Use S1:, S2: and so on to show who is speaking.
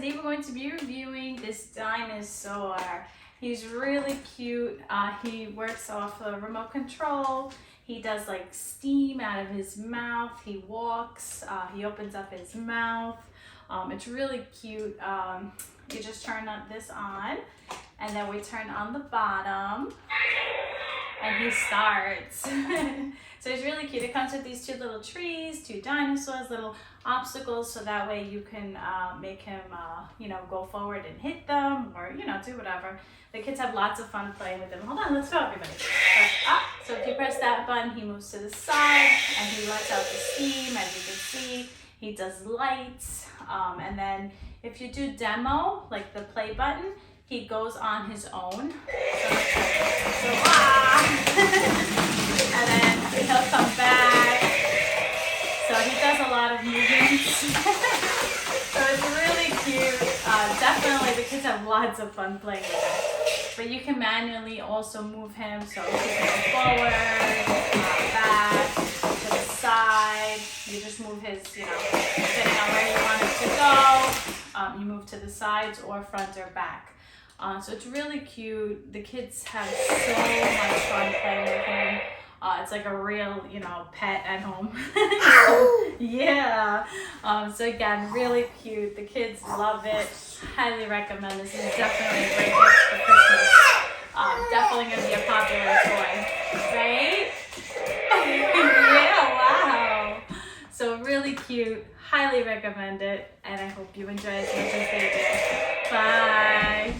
S1: today we're going to be reviewing this dinosaur. He's really cute. He works off a remote control. He does like steam out of his mouth. He walks, he opens up his mouth. It's really cute. You just turn this on and then we turn on the bottom and he starts. So it's really cute. It comes with these two little trees, two dinosaurs, little obstacles, so that way you can make him, go forward and hit them, or do whatever. The kids have lots of fun playing with them. Hold on, let's go, everybody. So if you press that button, he moves to the side and he lets out the steam. As you can see, he does lights, and then if you do demo, like the play button, he goes on his own. And then he'll come back. So he does a lot of movements. So it's really cute. Definitely the kids have lots of fun playing with him. But you can manually also move him, so he can go forward, back, to the side. You just move his, depending on where you want it to go. You move to the sides or front or back. So it's really cute. The kids have so much fun playing with him. It's like a real, pet at home. Yeah. So again, really cute. The kids love it. Highly recommend. This is definitely a great gift for Christmas. Definitely going to be a popular toy, right? Yeah, wow. So really cute. Highly recommend it. And I hope you enjoy as much as they do. Bye.